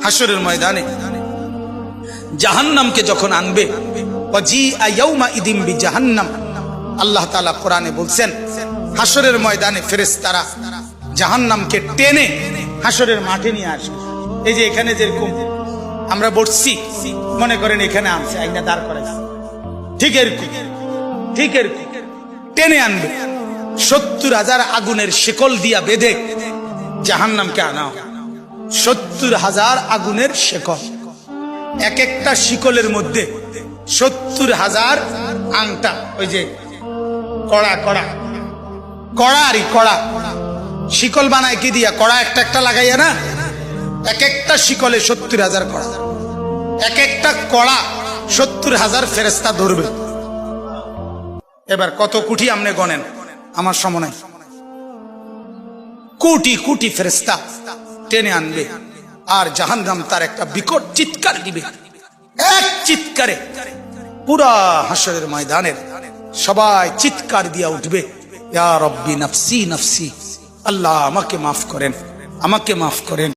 হাসরের ময়দানে জাহান্নামকে যখন আনবে, ওয়াজিআ ইয়াউমাইযিন বিজাহান্নাম, আল্লাহ তাআলা কোরআনে বলছেন হাসরের ময়দানে ফেরেশতারা জাহান্নামকে টেনে হাসরের মাঠে নিয়ে আসবে। এই যে এখানে যেরকম আমরা বসছি, মনে করেন এখানে আনছে আইনা দাঁড় করাইছে, ঠিক এরকম টেনে আনবে। 70,000 আগুনের শিকল দিয়া বেঁধে জাহান্নামকে আনা হবে। 70,000 আগুনের শিকল, এক একটা শিকলের মধ্যে 70,000 আংটা, ওই যে কড়া শিকল বানায় কি দিয়া, কড়া একটা একটা লাগাইয়া না, এক একটা শিকলে 70,000 কড়া, এক একটা কড়া 70,000 ফেরেশতা ধরবে। এবার কত কোটি আপনি গণেন, আমার সময় নাই। কোটি কোটি ফেরেশতা টেনে আনবে, আর জাহান্নাম তার একটা বিকট চিৎকার দিবে। এক চিৎকারে পুরা হাসরের ময়দানের সবাই চিৎকার দিয়া উঠবে, ইয়া রব্বি নাফসি নাফসি, আল্লাহ আমাকে মাফ করেন, আমাকে মাফ করেন।